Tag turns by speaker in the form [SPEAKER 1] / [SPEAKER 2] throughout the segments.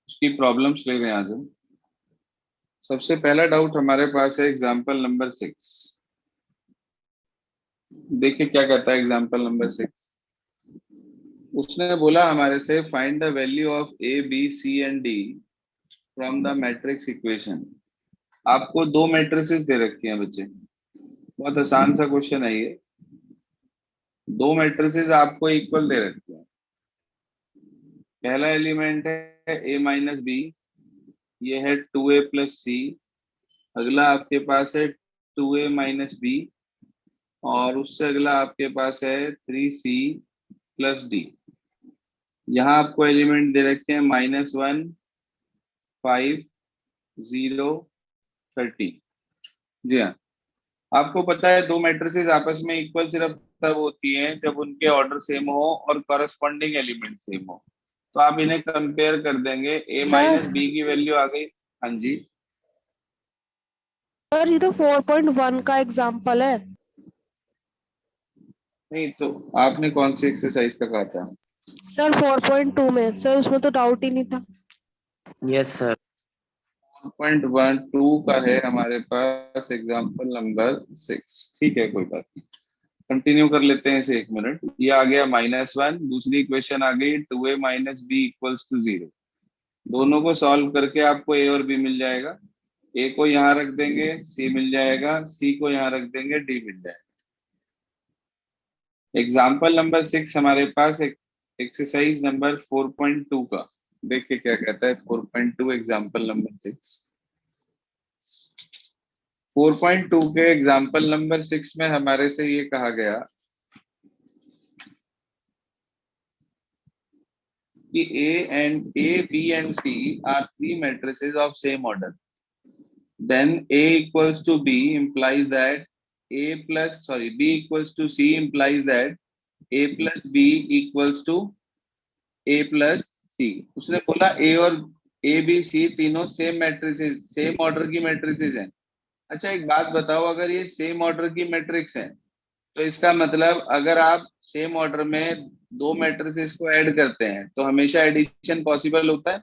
[SPEAKER 1] उसकी प्रॉब्लम्स ले रहे हैं आज हम। सबसे पहला डाउट हमारे पास है एग्जाम्पल नंबर 6। देखिए क्या कहता है एग्जाम्पल नंबर 6। उसने बोला हमारे से find the value of A B C and D from the matrix equation. आपको दो मैट्रिसेस दे रखी हैं बच्चे, बहुत आसान सा क्वेश्चन है ये। दो मैट्रिसेस आपको इक्वल दे रखी हैं। पहला एलिमेंट है ए माइनस बी, ये है 2a प्लस सी। अगला आपके पास है 2a माइनस बी, और उससे अगला आपके पास है 3c प्लस डी। यहाँ आपको एलिमेंट दे रखे हैं -1, 5, 0, 30। जी हाँ, आपको पता है दो मैट्रिसेस आपस में इक्वल सिर्फ तब होती हैं जब उनके ऑर्डर सेम हो और कॉरस्पॉन्डिंग एलिमेंट सेम हो। तो आप इन्हें कंपेयर कर देंगे, ए
[SPEAKER 2] सर
[SPEAKER 1] माइनस बी की वैल्यू आ गई। हाँ जी।
[SPEAKER 2] सर ये तो 4.1 का एग्जाम्पल है।
[SPEAKER 1] नहीं तो आपने कौन सी एक्सरसाइज का कहा था?
[SPEAKER 2] सर 4.2 में सर, उसमें तो डाउट ही नहीं था।
[SPEAKER 3] Yes sir.
[SPEAKER 1] 4.12 का है हमारे पास एग्जाम्पल नंबर 6। ठीक है, कोई बात नहीं, कंटिन्यू कर लेते हैं इसे। 1 मिनट। ये आ गया -1, दूसरी इक्वेशन आ गई 2a minus B equals to 0। दोनों को सॉल्व करके आपको ए और बी मिल जाएगा। ए को यहाँ रख देंगे, सी मिल जाएगा, सी को यहाँ रख देंगे, डी मिल जाएगा। एग्जाम्पल नंबर 6 हमारे पास एक एक्सरसाइज नंबर 4.2 का। देखिए क्या कहता है 4.2 एग्जाम्पल नंबर 6। 4.2 के एग्जाम्पल नंबर 6 में हमारे से ये कहा गया कि A, B and C are three matrices of same order. Then A equals to B implies that B equals to C implies that A plus B equals to A plus C। उसने बोला A और A B C तीनों same matrices, same order की matrices हैं। अच्छा एक बात बताओ, अगर ये सेम ऑर्डर की मैट्रिक्स है तो इसका मतलब अगर आप सेम ऑर्डर में दो मैट्रिसेस को ऐड करते हैं तो हमेशा एडिशन पॉसिबल होता है।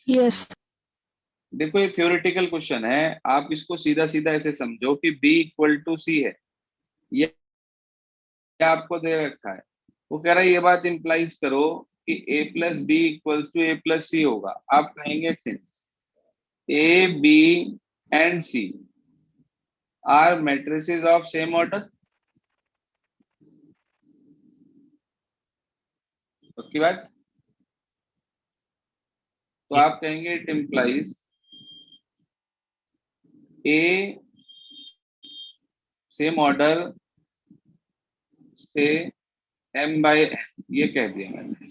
[SPEAKER 2] यस।
[SPEAKER 1] देखो ये थ्योरेटिकल क्वेश्चन है, आप इसको सीधा सीधा ऐसे समझो कि B इक्वल टू सी है, ये आपको दे रखा है। वो कह रहा है ये बात इंप्लाइज करो कि A plus B equals to A plus C होगा। आप कहेंगे since A B and C are matrices of same order, पक्की बात। तो आप कहेंगे it implies a same order से m बाय n। ये कह दिया मैंने,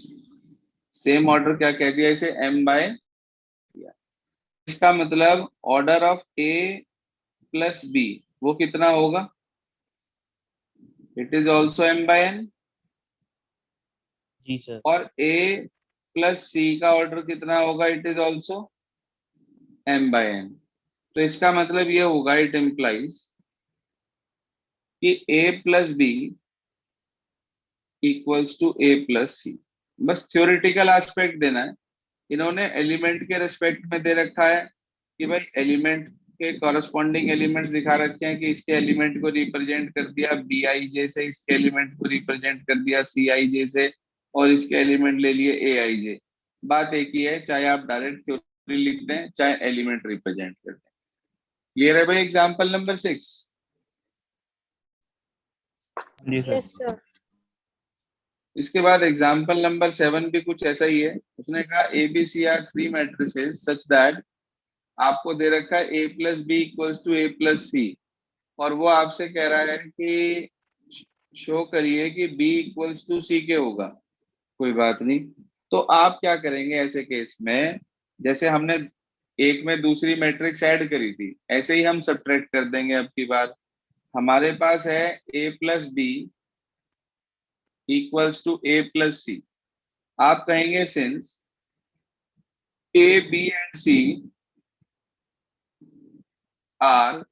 [SPEAKER 1] सेम ऑर्डर क्या कह दिया इसे, m बाय। इसका मतलब order of a plus B वो कितना होगा, it is also m by n।
[SPEAKER 3] जी सर।
[SPEAKER 1] और a प्लस सी का ऑर्डर कितना होगा, it is also m by n। तो इसका मतलब ये होगा, इट इम्प्लाइज कि a plus B equals to A plus C. बस थ्योरेटिकल एस्पेक्ट देना है। इन्होंने एलिमेंट के रेस्पेक्ट में दे रखा है कि भाई एलिमेंट के कॉरस्पॉन्डिंग एलिमेंट्स दिखा रखे हैं कि इसके एलिमेंट को रिप्रेजेंट कर दिया बी आई जे से, इसके एलिमेंट को रिप्रेजेंट कर दिया सी आई जे से, और इसके एलिमेंट ले लिए ए आई जे। बात एक ही है, चाहे आप डायरेक्ट थ्योरी लिख दें चाहे एलिमेंट रिप्रेजेंट कर दें। क्लियर है भाई एग्जाम्पल नंबर 6?
[SPEAKER 3] जी सर।
[SPEAKER 2] Yes sir.
[SPEAKER 1] इसके बाद एग्जाम्पल नंबर 7 भी कुछ ऐसा ही है। उसने कहा A B C are three matrices such that, आपको दे रखा है A plus B equals to A plus C, और वो आपसे कह रहा है कि शो करिए कि बी इक्वल्स टू सी के होगा। कोई बात नहीं, तो आप क्या करेंगे ऐसे केस में, जैसे हमने एक में दूसरी मैट्रिक्स ऐड करी थी ऐसे ही हम सब्ट्रैक्ट कर देंगे। अब की बार हमारे पास है A plus B equals to A plus C. आप कहेंगे since A B and C are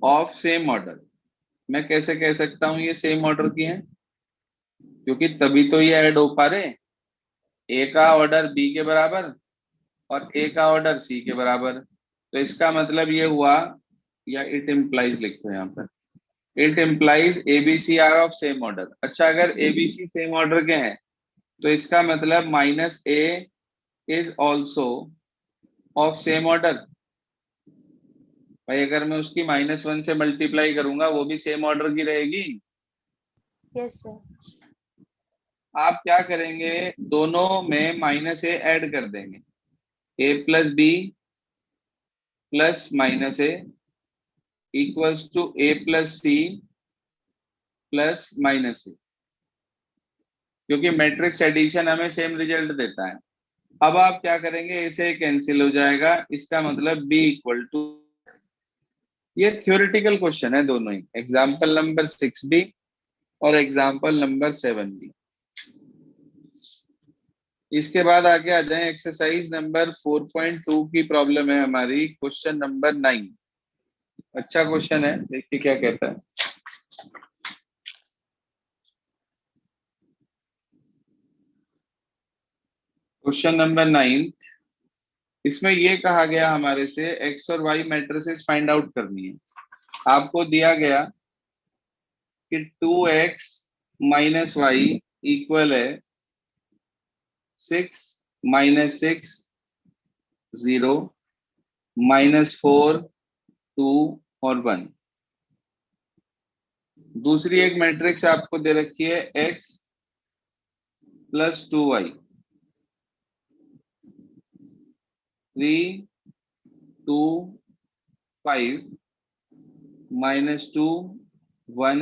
[SPEAKER 1] of same order. मैं कैसे कह सकता हूं ये सेम ऑर्डर की हैं, क्योंकि तभी तो ये ऐड हो पा रहे, ए का ऑर्डर बी के बराबर और ए का ऑर्डर सी के बराबर। तो इसका मतलब ये हुआ, या इट इम्प्लाइज लिखते हैं यहाँ पर, it implies ABC are of same order. अच्छा, अगर एबीसी सेम ऑर्डर के हैं तो इसका मतलब minus A is also of same order. भाई अगर मैं उसकी -1 से मल्टीप्लाई करूंगा वो भी सेम ऑर्डर की रहेगी।
[SPEAKER 2] Yes sir.
[SPEAKER 1] आप क्या करेंगे, दोनों में -a ऐड कर देंगे, a plus B plus -a equals to a plus C plus -a, क्योंकि मैट्रिक्स एडिशन हमें सेम रिजल्ट देता है। अब आप क्या करेंगे, इसे कैंसिल हो जाएगा, इसका मतलब b इक्वल टू, ये थ्योरेटिकल क्वेश्चन है दोनों ही, एग्जाम्पल नंबर 6 भी और एग्जाम्पल नंबर 7 भी। इसके बाद आगे आ जाए, एक्सरसाइज नंबर 4.2 की प्रॉब्लम है हमारी, क्वेश्चन नंबर 9। अच्छा क्वेश्चन है, देखिए क्या कहता है। क्वेश्चन नंबर 9, इसमें ये कहा गया हमारे से एक्स और वाई मैट्रिसेस फाइंड आउट करनी है। आपको दिया गया कि 2x माइनस वाई इक्वल है 6 -6 0 -4 2 और 1। दूसरी एक मैट्रिक्स आपको दे रखी है x प्लस 2y 3 2 5 -2 1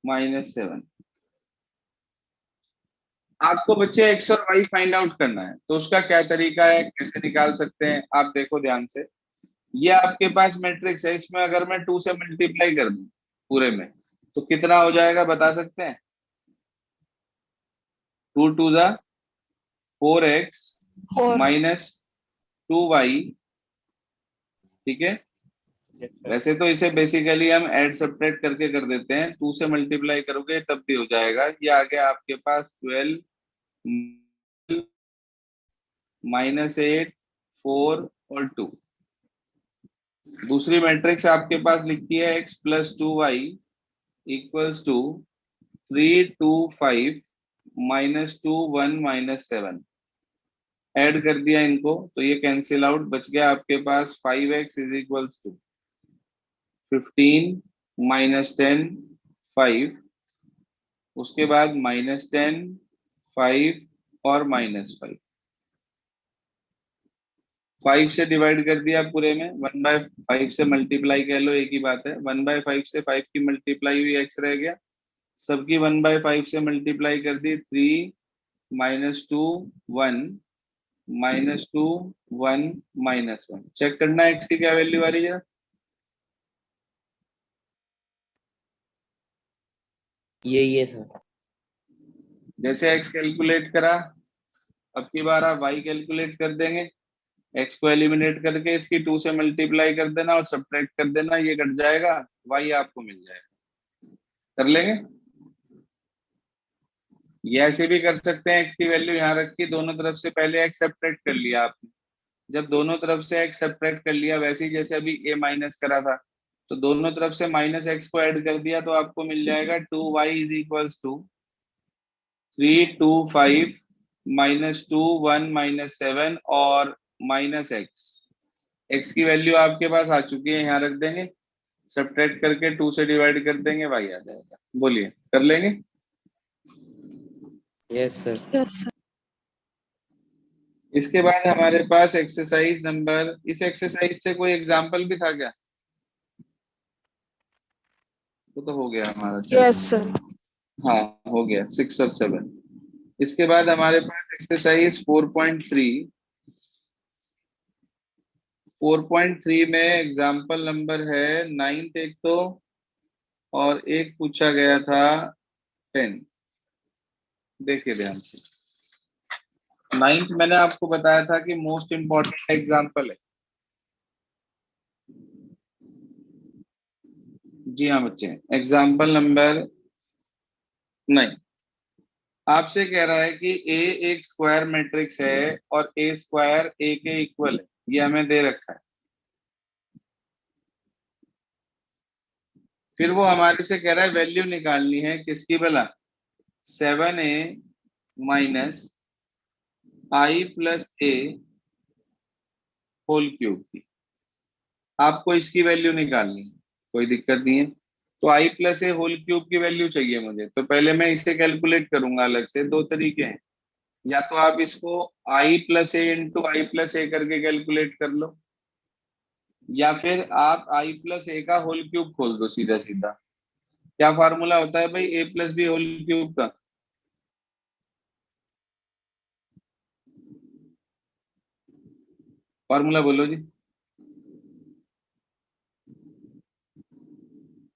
[SPEAKER 1] -7। आपको बच्चे एक्स और वाई फाइंड आउट करना है, तो उसका क्या तरीका है, कैसे निकाल सकते हैं, आप देखो ध्यान से। ये आपके पास मैट्रिक्स है, इसमें अगर मैं 2 से मल्टीप्लाई कर दूं पूरे में तो कितना हो जाएगा बता सकते हैं? 2 2 जा 4x
[SPEAKER 2] 4।
[SPEAKER 1] -2y, ठीक है। वैसे तो इसे बेसिकली हम ऐड सब्ट्रैक्ट करके कर देते हैं, 2 से मल्टीप्लाई करोगे तब भी हो जाएगा। ये आ गया आपके पास 12 -8 4 और 2। दूसरी मैट्रिक्स आपके पास लिखती है x plus 2y equals to 3 2 5 -2 1 -7। ऐड कर दिया इनको तो ये कैंसिल आउट, बच गया आपके पास 5x इज इक्वल्स टू 15 -10 5, उसके बाद -10 5 और -5। 5 से डिवाइड कर दिया पूरे में, 1/5 से मल्टीप्लाई कह लो, एक ही बात है। 1/5 से 5 की मल्टीप्लाई हुई x रह गया, सबकी 1/5 से मल्टीप्लाई कर दी, 3 -2 1 -2 1 -1। चेक करना है x की क्या वैल्यू आ रही है।
[SPEAKER 3] यही है सर।
[SPEAKER 1] जैसे x कैलकुलेट करा, अब की बार आप y कैलकुलेट कर देंगे। x को एलिमिनेट करके इसकी 2 से मल्टीप्लाई कर देना और सब्ट्रैक्ट कर देना, ये कट जाएगा, y आपको मिल जाएगा। कर लेंगे, ये ऐसे भी कर सकते हैं, x की वैल्यू यहाँ रखी, दोनों तरफ से पहले x सब्ट्रैक्ट कर लिया आपने। जब दोनों तरफ से x सब्ट्रैक्ट कर लिया, वैसे ही जैसे अभी a माइनस करा था, तो दोनों तरफ से -x को ऐड कर दिया, तो आपको मिल जाएगा 2y इज इक्वल्स टू 3 2 5 -2 1 -7 और -x। x की वैल्यू आपके पास आ चुकी है, यहाँ रख देंगे, सब्ट्रैक्ट करके 2 से डिवाइड कर देंगे, y आ जाएगा। बोलिए, कर लेंगे।
[SPEAKER 3] Yes sir.
[SPEAKER 2] Yes sir.
[SPEAKER 1] इसके बाद हमारे पास एक्सरसाइज नंबर, इस एक्सरसाइज से कोई एग्जाम्पल भी था क्या? वो तो हो गया हमारा, चलो।
[SPEAKER 2] Yes sir.
[SPEAKER 1] हाँ, हो गया 6 और 7। इसके बाद हमारे पास एक्सरसाइज 4.3। 4.3 में एग्जाम्पल नंबर है 9 एक तो, और एक पूछा गया था 10। देखिए ध्यान से, 9 मैंने आपको बताया था कि मोस्ट इंपॉर्टेंट एग्जाम्पल है। जी हाँ बच्चे, एग्जाम्पल नंबर 9। आपसे कह रहा है कि ए एक स्क्वायर मैट्रिक्स है और ए स्क्वायर ए के इक्वल है, ये हमें दे रखा है। फिर वो हमारे से कह रहा है वैल्यू निकालनी है किसकी भला, 7a माइनस आई प्लस ए होल क्यूब की। आपको इसकी वैल्यू निकालनी है, कोई दिक्कत नहीं है। तो आई प्लस ए होल क्यूब की वैल्यू चाहिए मुझे, तो पहले मैं इसे कैलकुलेट करूंगा अलग से। दो तरीके हैं, या तो आप इसको आई प्लस ए इंटू आई प्लस ए करके कैलकुलेट कर लो, या फिर आप आई प्लस ए का होल क्यूब खोल दो सीधा सीधा। क्या फार्मूला होता है भाई A plus B whole cube का? फार्मूला बोलो जी।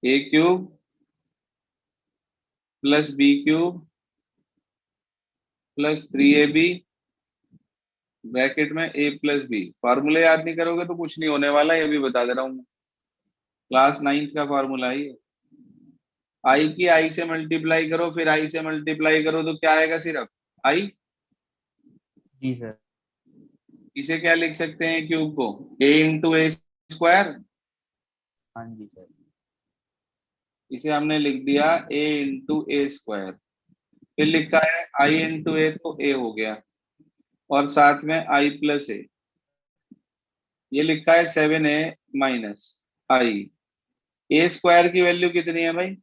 [SPEAKER 1] A cube plus B cube plus 3ab bracket में ए प्लस बी। फार्मूले याद नहीं करोगे तो कुछ नहीं होने वाला, ये भी बता दे रहा हूँ। क्लास 9th का फार्मूला है ये। आई की आई से मल्टीप्लाई करो, फिर आई से मल्टीप्लाई करो तो क्या आएगा, सिर्फ आई।
[SPEAKER 3] जी सर।
[SPEAKER 1] इसे क्या लिख सकते हैं क्यूब को, ए इंटू ए स्क्वायर।
[SPEAKER 3] हाँ जी सर।
[SPEAKER 1] इसे हमने लिख दिया ए इंटू ए स्क्वायर। फिर लिखा है आई इंटू ए, तो ए हो गया, और साथ में आई प्लस ए। ये लिखा है 7a माइनस आई। ए स्क्वायर की वैल्यू कितनी है भाई?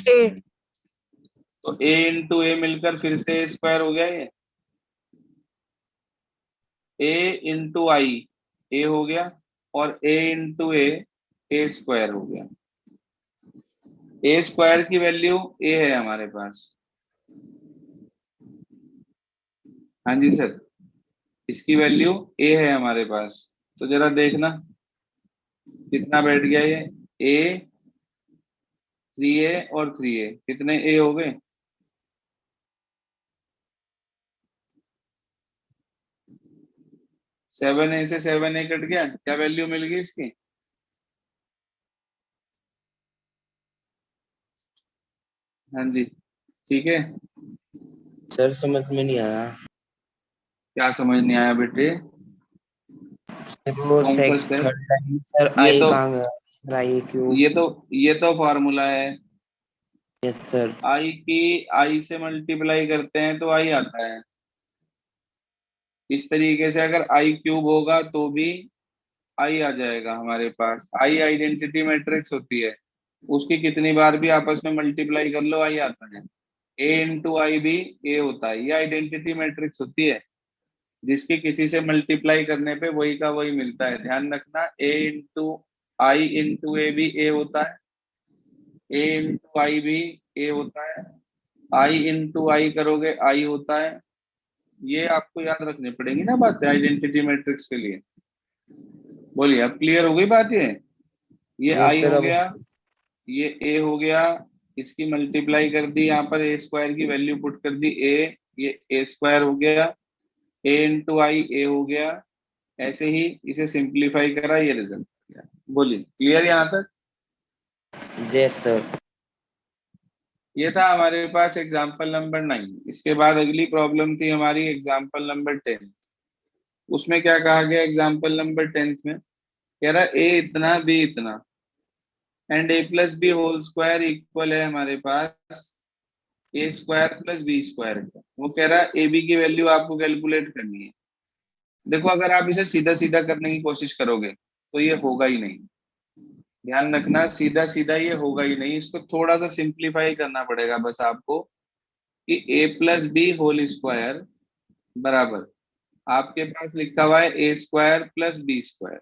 [SPEAKER 2] ए।
[SPEAKER 1] तो ए इंटू ए मिलकर फिर से ए स्क्वायर हो गया ये। ए इंटू आई ए हो गया, और ए इंटू ए स्क्वायर हो गया। ए स्क्वायर की वैल्यू ए है हमारे पास। हाँ जी सर, इसकी वैल्यू ए है हमारे पास। तो जरा देखना कितना बैठ गया ये, ए 3a और 3a, कितने ए हो गए? 7a से 7a कट गया, क्या वैल्यू मिल गई इसकी? हाँ जी, ठीक है।
[SPEAKER 3] सर समझ में नहीं आया।
[SPEAKER 1] क्या समझ नहीं आया बेटे?
[SPEAKER 3] वो
[SPEAKER 1] कौन सा
[SPEAKER 3] सेक
[SPEAKER 1] स्टेप?
[SPEAKER 3] थर्ड लाइन सर,
[SPEAKER 1] ये
[SPEAKER 3] आई
[SPEAKER 1] तो
[SPEAKER 3] कहाँ गया? Sir I cube.
[SPEAKER 1] ये तो फॉर्मूला है।
[SPEAKER 3] Yes sir.
[SPEAKER 1] आई की आई से मल्टीप्लाई करते हैं तो आई आता है। इस तरीके से अगर आई क्यूब होगा तो भी आई आ जाएगा हमारे पास। आई आइडेंटिटी मैट्रिक्स होती है, उसकी कितनी बार भी आपस में मल्टीप्लाई कर लो आई आता है। ए इंटू आई भी ए होता है, ये आइडेंटिटी मैट्रिक्स होती है, जिसकी किसी से मल्टीप्लाई करने पे वही का वही मिलता है। ध्यान रखना, ए इंटू आई इंटू ए भी ए होता है, ए इंटू आई भी ए होता है, आई इंटू आई करोगे आई होता है। ये आपको याद रखनी पड़ेगी ना बातें आइडेंटिटी मैट्रिक्स के लिए। बोलिए, अब क्लियर हो गई बात? ये
[SPEAKER 3] यस
[SPEAKER 1] आई
[SPEAKER 3] सर
[SPEAKER 1] हो
[SPEAKER 3] अब।
[SPEAKER 1] गया, ये ए हो गया, इसकी मल्टीप्लाई कर दी, यहाँ पर ए स्क्वायर की वैल्यू पुट कर दी ए, ये ए स्क्वायर हो गया, ए इंटू आई ए हो गया। ऐसे ही इसे सिंप्लीफाई करा, ये रिजल्ट आ गया। बोलिए, क्लियर यहाँ तक?
[SPEAKER 3] Yes sir.
[SPEAKER 1] ये था हमारे पास एग्जाम्पल नंबर 9। इसके बाद अगली प्रॉब्लम थी हमारी एग्जाम्पल नंबर 10। उसमें क्या कहा गया एग्जाम्पल नंबर 10 में, कह रहा ए इतना बी इतना and A plus B whole square equal है हमारे पास A square plus B square का। वो कह रहा है ए बी की वैल्यू आपको कैलकुलेट करनी है। देखो, अगर आप इसे सीधा सीधा करने की कोशिश करोगे तो ये होगा ही नहीं। ध्यान रखना, सीधा सीधा ये होगा ही नहीं, इसको थोड़ा सा सिंप्लीफाई करना पड़ेगा बस आपको, कि A plus B whole square बराबर आपके पास लिखा हुआ है A square plus B square.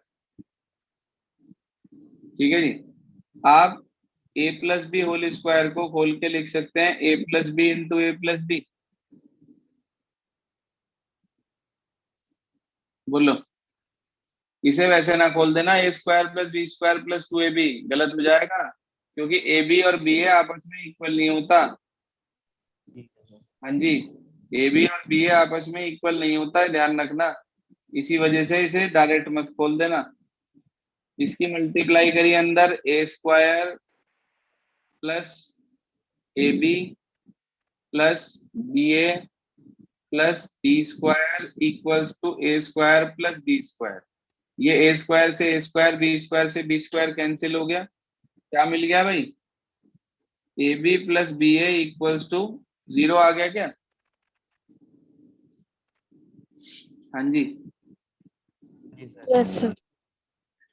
[SPEAKER 1] ठीक है जी। आप A plus B whole square को खोल के लिख सकते हैं A plus B into A plus B. बोलो, इसे वैसे ना खोल देना A square plus B square plus 2ab, गलत हो जाएगा, क्योंकि ए बी और बी ए आपस में इक्वल नहीं होता। हाँ जी, ए बी और बी ए आपस में इक्वल नहीं होता है, ध्यान रखना। इसी वजह से इसे डायरेक्ट मत खोल देना। इसकी मल्टीप्लाई करिए अंदर A square plus A B plus B A plus B square equals to A square plus B square. ये ए स्क्वायर से ए स्क्वायर, बी स्क्वायर से बी स्क्वायर कैंसिल हो गया। क्या मिल गया भाई? A B plus B A equals to 0 आ गया क्या? हाँ जी।
[SPEAKER 2] Yes sir.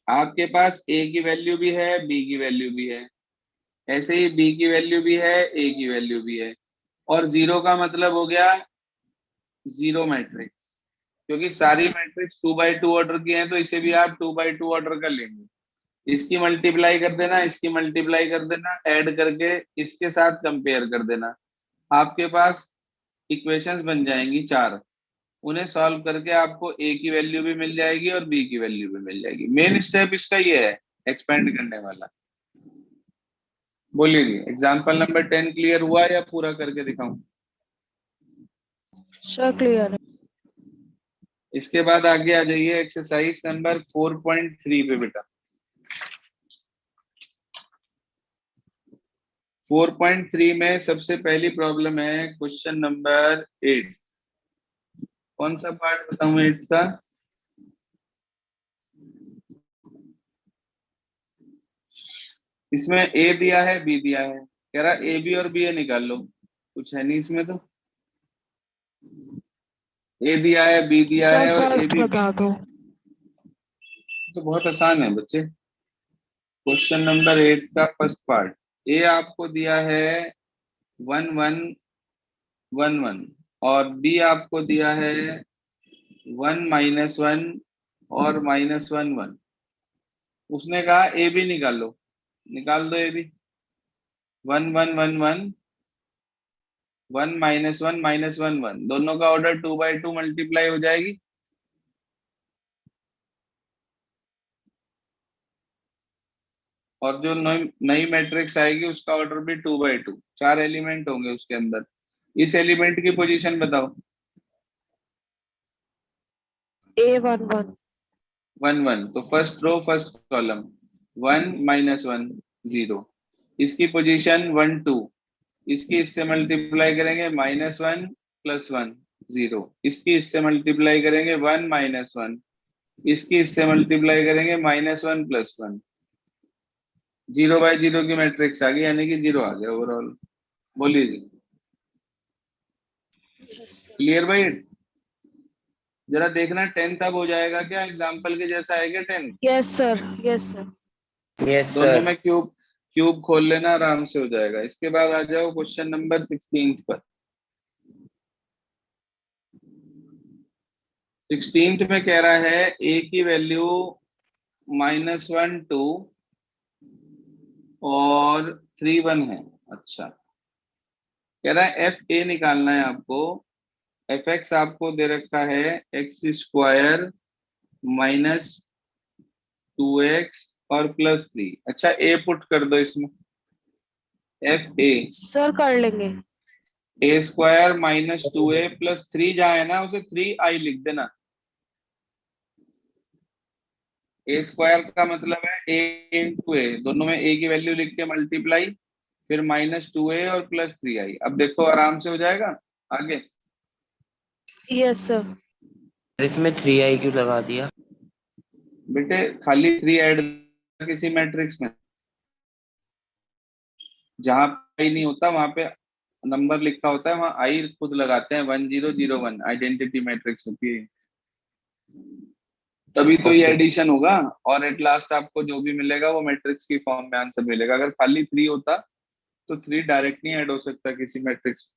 [SPEAKER 1] आपके पास ए की वैल्यू भी है, बी की वैल्यू भी है, ऐसे ही बी की वैल्यू भी है, ए की वैल्यू भी है, और 0 का मतलब हो गया जीरो मैट्रिक्स। क्योंकि सारी मैट्रिक्स 2x2 ऑर्डर की हैं, तो इसे भी आप 2x2 ऑर्डर का लेंगे। इसकी मल्टीप्लाई कर देना, इसकी मल्टीप्लाई कर देना, ऐड करके इसके साथ कंपेयर कर देना। आपके पास इक्वेशंस बन जाएंगी 4। उन्हें सॉल्व करके आपको ए की वैल्यू भी मिल जाएगी और बी की वैल्यू भी मिल जाएगी। मेन स्टेप इसका ये है, एक्सपेंड करने वाला। बोलिए जी, एग्जाम्पल नंबर 10 क्लियर हुआ या पूरा करके दिखाऊं?
[SPEAKER 2] सर क्लियर है।
[SPEAKER 1] इसके बाद आगे आ जाइए एक्सरसाइज नंबर 4.3 पे बेटा। 4.3 में सबसे पहली प्रॉब्लम है क्वेश्चन नंबर 8। कौन सा पार्ट बताऊं 8 का? इसमें ए दिया है, बी दिया है, कह रहा ए बी और बी ए निकाल लो। कुछ है नहीं इसमें, तो ए दिया है, बी दिया
[SPEAKER 2] सर
[SPEAKER 1] है और ए
[SPEAKER 2] फर्स्ट
[SPEAKER 1] बी।
[SPEAKER 2] बता दो।
[SPEAKER 1] तो बहुत आसान है बच्चे। क्वेश्चन नंबर 8 का फर्स्ट पार्ट, ए आपको दिया है 1 1 1 1 और बी आपको दिया है 1 - 1 और -1 1। उसने कहा ए बी निकाल लो, निकाल दो ए बी। 1 1 1 1, 1 - 1 - 1 का ऑर्डर 2x2 मल्टीप्लाई हो जाएगी। और जो नई मैट्रिक्स आएगी उसका ऑर्डर भी 2x2। 4 एलिमेंट होंगे उसके अंदर। इस एलिमेंट की पोजीशन बताओ।
[SPEAKER 2] A11।
[SPEAKER 1] 1 1, तो फर्स्ट रो फर्स्ट कॉलम 1 - 1 0। इसकी पोजीशन 1 2। इसकी इससे मल्टीप्लाई करेंगे -1 + 1 0। इसकी इससे मल्टीप्लाई करेंगे 1 - 1। इसकी इससे मल्टीप्लाई करेंगे -1 + 1। 0/0 की मैट्रिक्स आ गई, यानी कि 0 आ गया ओवरऑल। बोलिए जी, क्लियर भाई? जरा देखना 10 अब हो जाएगा क्या, एग्जाम्पल के जैसा है क्या 10?
[SPEAKER 2] Yes sir. Yes sir.
[SPEAKER 3] Yes,
[SPEAKER 1] दोनों
[SPEAKER 3] sir.
[SPEAKER 1] में क्यूब क्यूब खोल लेना, आराम से हो जाएगा। इसके बाद आ जाओ क्वेश्चन नंबर 16 पर। 16 में कह रहा है ए की वैल्यू -1 2 और 3 1 है। अच्छा, कह रहा है एफ ए निकालना है आपको। एफ एक्स आपको दे रखा है x² -2x और +3। अच्छा, ए पुट कर दो इसमें, एफ ए।
[SPEAKER 2] सर कर लेंगे।
[SPEAKER 1] A² -2a + 3 जहाँ है ना, उसे 3i लिख देना। A² का मतलब है a × a, दोनों में a की वैल्यू लिख के मल्टीप्लाई, फिर -2a और +3i। अब देखो आराम से हो जाएगा आगे।
[SPEAKER 2] Yes sir.
[SPEAKER 3] इसमें 3i क्यों लगा दिया?
[SPEAKER 1] बेटे खाली 3 ऐड किसी मैट्रिक्स में, जहां i नहीं होता वहां पे नंबर लिखा होता है, वहां i खुद लगाते हैं। 1 0 0 1 आइडेंटिटी मैट्रिक्स होती है, तभी तो ये
[SPEAKER 3] ओके।
[SPEAKER 1] एडिशन होगा। और एट लास्ट आपको जो भी मिलेगा वो मैट्रिक्स की फॉर्म में आंसर मिलेगा। अगर खाली 3 होता तो 3 डायरेक्ट नहीं ऐड हो सकता किसी मैट्रिक्स।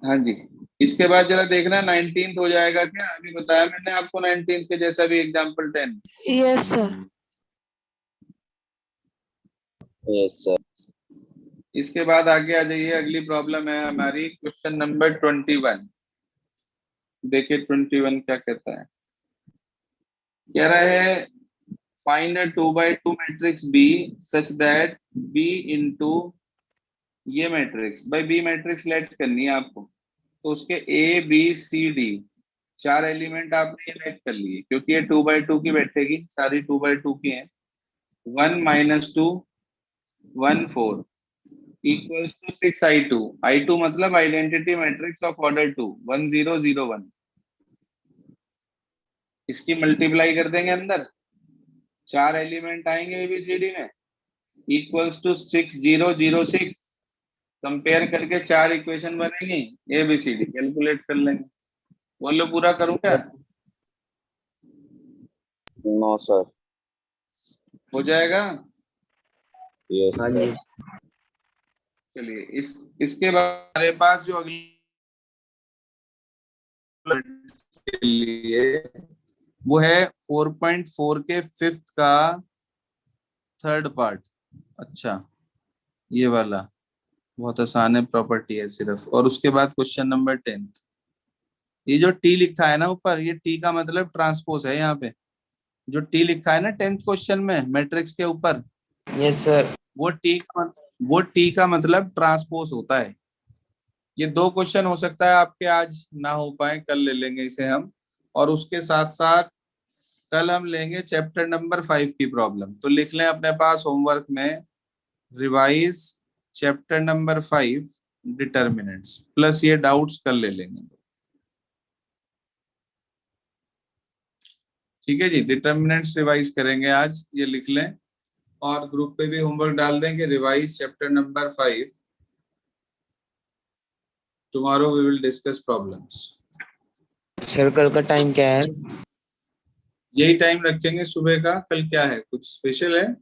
[SPEAKER 1] हाँ जी। इसके बाद जरा देखना 19th हो जाएगा क्या? अभी बताया मैंने आपको 19th के जैसा भी example 10।
[SPEAKER 2] Yes sir.
[SPEAKER 3] Yes sir.
[SPEAKER 1] इसके बाद आगे आ जाइए, अगली प्रॉब्लम है हमारी क्वेश्चन नंबर 21। देखिए 21 क्या कहता है। कह रहा है find a 2x2 matrix B such that B into ये मैट्रिक्स। भाई बी मैट्रिक्स लेट करनी है आपको, तो उसके A B C D 4 element आपने ये लेट कर लिए, क्योंकि ये 2x2 की बैठेगी, सारी 2x2 की हैं। 1 - 2 1 4 इक्वल्स टू 6i2। i2 मतलब आइडेंटिटी मैट्रिक्स ऑफ ऑर्डर 2, 1001। इसकी मल्टीप्लाई कर देंगे अंदर, 4 एलिमेंट आएंगे एबीसीडी में, इक्वल्स टू 6006। कंपेयर करके 4 इक्वेशन बनेंगी, एबीसीडी कैलकुलेट कर लेंगे। बोलो पूरा करूं क्या?
[SPEAKER 3] No sir.
[SPEAKER 1] हो जाएगा।
[SPEAKER 3] यस
[SPEAKER 4] हाँ
[SPEAKER 3] सर।
[SPEAKER 4] जी।
[SPEAKER 1] चलिए इसके बाद हमारे पास जो अगली के लिए वो है 4.4 के फिफ्थ का थर्ड पार्ट। अच्छा, ये वाला बहुत आसान है, प्रॉपर्टी है सिर्फ। और उसके बाद क्वेश्चन नंबर 10। ये जो टी लिखा है ना ऊपर, ये टी का मतलब ट्रांसपोज है। यहाँ पे जो टी लिखा है ना 10th क्वेश्चन में मैट्रिक्स के ऊपर,
[SPEAKER 4] यस सर।
[SPEAKER 1] वो टी का मतलब ट्रांसपोज होता है। ये 2 क्वेश्चन हो सकता है आपके आज ना हो पाए, कल ले लेंगे इसे हम। और उसके साथ साथ कल हम लेंगे चैप्टर नंबर 5 की प्रॉब्लम। तो लिख लें अपने पास होमवर्क में, revise chapter number 5 determinants, plus ये डाउट्स कल ले लेंगे। ठीक है जी, डिटर्मिनेंट्स रिवाइज करेंगे आज, ये लिख लें। और ग्रुप पे भी होमवर्क डाल देंगे, revise chapter number 5। Tomorrow we will discuss problems.
[SPEAKER 4] Sir कल का टाइम क्या है?
[SPEAKER 1] यही टाइम रखेंगे सुबह का। कल क्या है, कुछ स्पेशल है?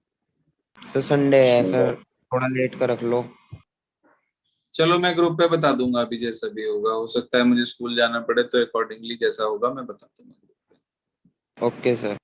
[SPEAKER 4] सर संडे है सर, थोड़ा लेट का रख लो।
[SPEAKER 1] चलो मैं ग्रुप पे बता दूंगा, अभी जैसा भी होगा। हो सकता है मुझे स्कूल जाना पड़े, तो अकॉर्डिंगली जैसा होगा मैं बता दूंगा।
[SPEAKER 4] Okay sir.